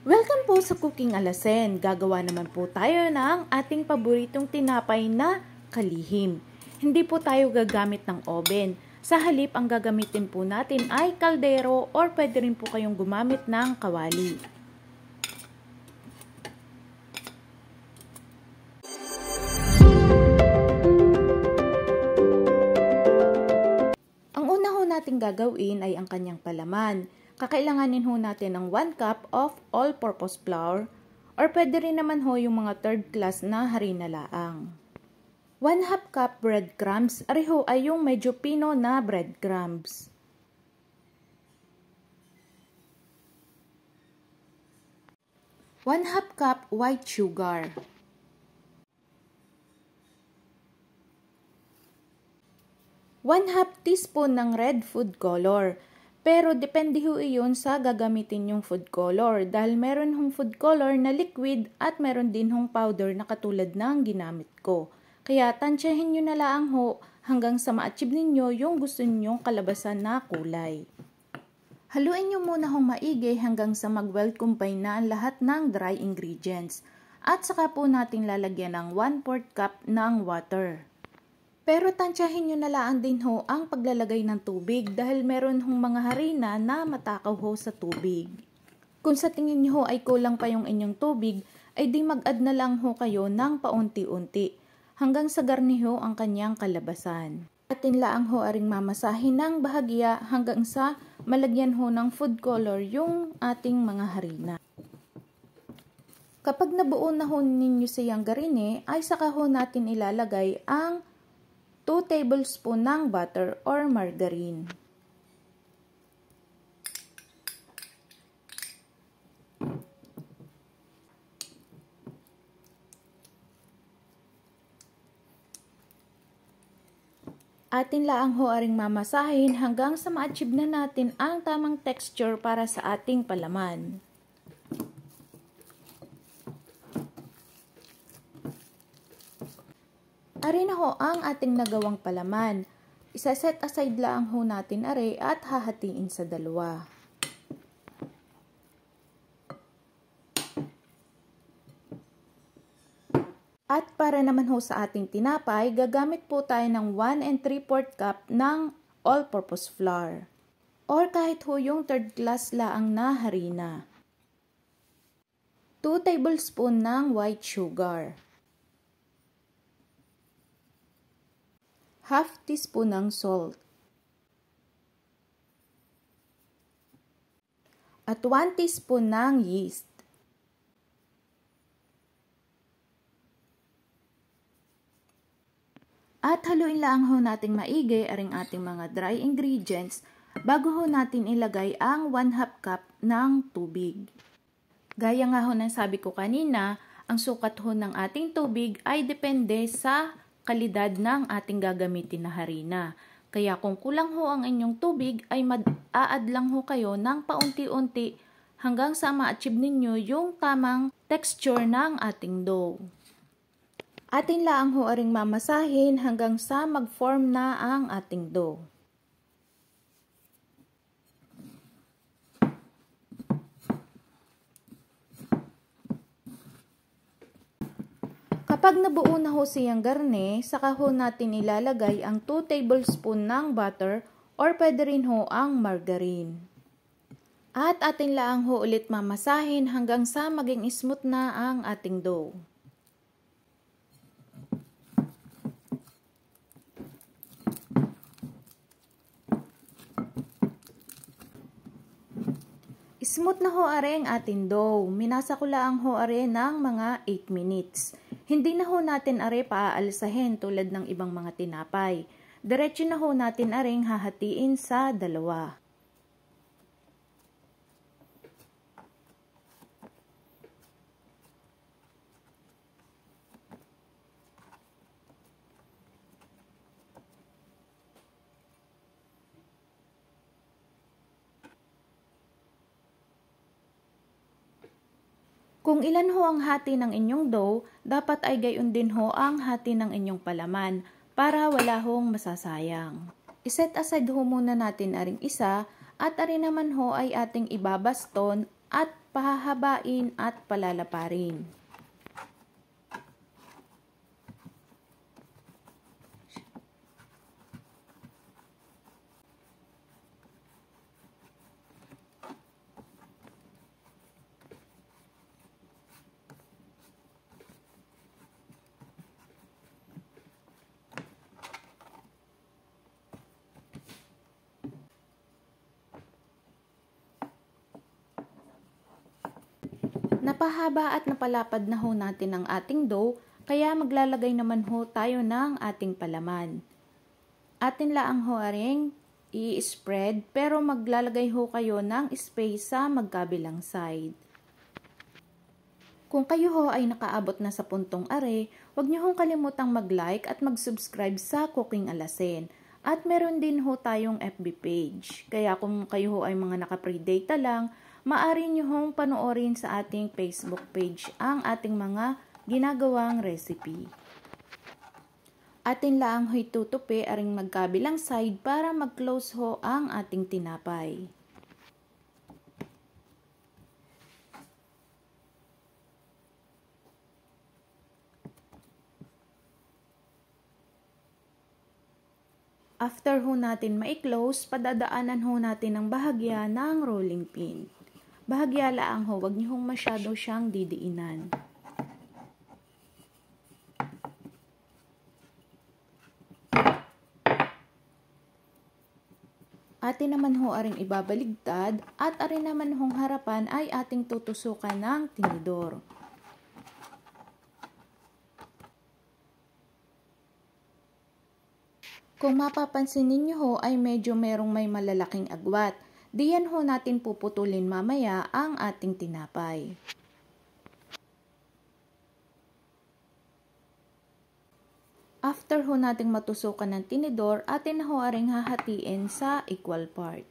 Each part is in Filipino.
Welcome po sa Cooking Alasen. Gagawa naman po tayo ng ating paboritong tinapay na kalihim. Hindi po tayo gagamit ng oven. Sa halip, ang gagamitin po natin ay kaldero or pwede rin po kayong gumamit ng kawali. Ang una ho nating gagawin ay ang kanyang palaman. Kakailanganin ho natin ng 1 cup of all-purpose flour or pwede rin naman ho yung mga third class na harina laang. 1/2 cup breadcrumbs, ariho ay yung medyo pino na breadcrumbs. 1/2 cup white sugar. 1/2 teaspoon ng red food color. Pero depende ho iyon sa gagamitin yung food color dahil meron hong food color na liquid at meron din hong powder na katulad ng ginamit ko. Kaya tansyahin nyo na lang ho hanggang sa ma-achieve ninyo yung gusto ninyong kalabasan na kulay. Haluin nyo muna hong maigi hanggang sa mag-well combine na ang lahat ng dry ingredients. At saka po natin lalagyan ng 1/4 cup ng water. Pero tansyahin nyo na lang din ho ang paglalagay ng tubig dahil meron hong mga harina na matakaw ho sa tubig. Kung sa tingin nyo ho ay kulang pa yung inyong tubig, ay di mag-add na lang ho kayo ng paunti-unti hanggang sa garniho ang kanyang kalabasan. Atin laang ho aring mamasahin ng bahagya hanggang sa malagyan ho ng food color yung ating mga harina. Kapag nabuo na ho ninyo siyang garine, ay saka ho natin ilalagay ang 2 tablespoon ng butter or margarine. Atin laang ho aring mamasahin hanggang sa ma-achieve na natin ang tamang texture para sa ating palaman. Ari na ho ang ating nagawang palaman. Isa-set aside lang ho natin ari at hahatiin sa dalawa. At para naman ho sa ating tinapay, gagamit po tayo ng 1 3/4 cup ng all-purpose flour. Or kahit ho yung third class laang na harina. 2 tablespoon ng white sugar. 1/2 teaspoon ng salt. At 1 teaspoon ng yeast. At haluin lang ho nating maigi aring ating mga dry ingredients bago ho natin ilagay ang 1/2 cup ng tubig. Gaya nga ho ng sabi ko kanina, ang sukat ho ng ating tubig ay depende sa kalidad ng ating gagamitin na harina. Kaya kung kulang ho ang inyong tubig ay mag-a-add lang ho kayo ng paunti-unti hanggang sa ma-achieve ninyo yung tamang texture ng ating dough. Atin lang ho aring mamasahin hanggang sa mag-form na ang ating dough. Kapag nabuo na ho siyang garne, saka ho natin ilalagay ang 2 tablespoon ng butter or pwede rin ho ang margarine. At atin lang ho ulit mamasahin hanggang sa maging smooth na ang ating dough. Smooth na ho are ang ating dough. Minasa ko lang ho are ng mga 8 minutes. Hindi na ho natin are paaalsahin tulad ng ibang mga tinapay. Diretso na ho natin aring hahatiin sa dalawa. Kung ilan ho ang hati ng inyong dough, dapat ay gayon din ho ang hati ng inyong palaman para wala hong masasayang. Iset aside ho muna natin aring isa at ari naman ho ay ating ibabaston at pahahabain at palalaparin. Napahaba at napalapad na ho natin ang ating dough, kaya maglalagay naman ho tayo ng ating palaman. Atin laang ho aring i-spread, pero maglalagay ho kayo ng space sa magkabilang side. Kung kayo ho ay nakaabot na sa puntong are, huwag niyo hong kalimutang mag-like at mag-subscribe sa Cooking Alasen. At meron din ho tayong FB page. Kaya kung kayo ho ay mga naka-predata lang, maaari nyo hong panoorin sa ating Facebook page ang ating mga ginagawang recipe. Atin lang ho'y tutupi aring magkabilang side para mag-close ho ang ating tinapay. After ho natin ma-close, padadaanan ho natin ang bahagya ng rolling pin. Bahagya laang ho, wag niyo hong masyado siyang didiinan. Atin naman ho aring ibabaligtad at arin naman hong harapan ay ating tutusukan ng tinidor. Kung mapapansin ninyo ho ay medyo merong may malalaking agwat. Diyan ho natin puputulin mamaya ang ating tinapay. After ho nating matusukan ng tinidor, atin na ho aring hahatiin sa equal part.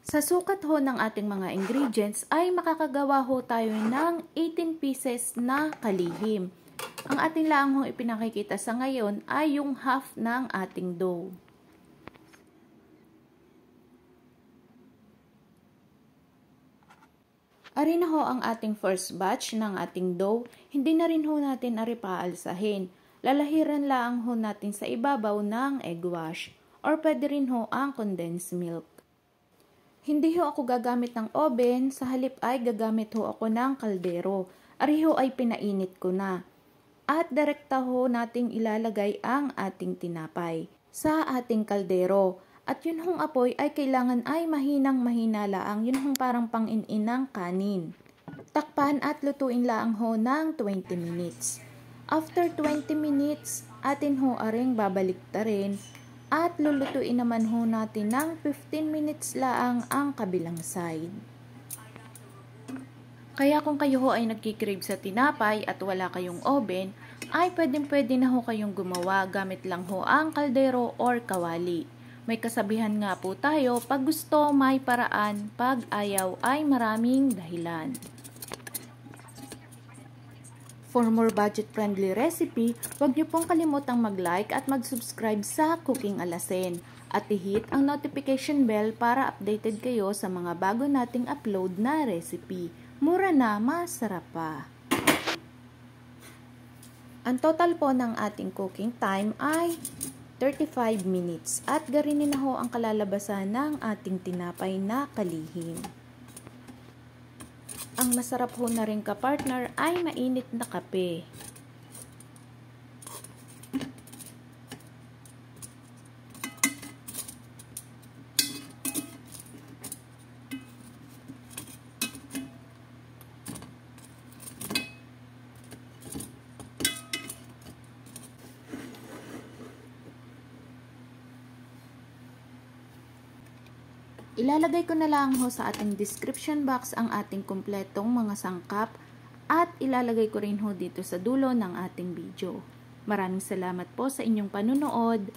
Sa sukat ho ng ating mga ingredients ay makakagawa ho tayo ng 18 pieces na kalihim. Ang ating lang ho ipinakikita sa ngayon ay yung half ng ating dough. Ari na ho ang ating first batch ng ating dough. Hindi na rin ho natin ari paalsahin. Lalahiran lang ho natin sa ibabaw ng egg wash or pwede rin ho ang condensed milk. Hindi ho ako gagamit ng oven, sa halip ay gagamit ho ako ng kaldero. Ari ho ay pinainit ko na. At direkta ho nating ilalagay ang ating tinapay sa ating kaldero. At yun hong apoy ay kailangan ay mahinang-mahina laang, yun hong parang pang-in-in ng kanin. Takpan at lutuin laang ho ng 20 minutes. After 20 minutes, atin ho aring babaliktarin. At lulutuin naman ho natin ng 15 minutes laang ang kabilang side. Kaya kung kayo ho ay nagkikrave sa tinapay at wala kayong oven, ay pwede na ho kayong gumawa gamit lang ho ang kaldero or kawali. May kasabihan nga po tayo, pag gusto may paraan, pag ayaw ay maraming dahilan. For more budget-friendly recipe, huwag niyo pong kalimutang mag-like at mag-subscribe sa Cooking Alasen at i-hit ang notification bell para updated kayo sa mga bago nating upload na recipe. Mura na, masarap pa! Ang total po ng ating cooking time ay 35 minutes at garinin na ho ang kalalabasan ng ating tinapay na kalihim. Ang masarap ho na rin ka-partner ay mainit na kape. Ilalagay ko na lang ho sa ating description box ang ating kumpletong mga sangkap at ilalagay ko rin ho dito sa dulo ng ating video. Maraming salamat po sa inyong panunood.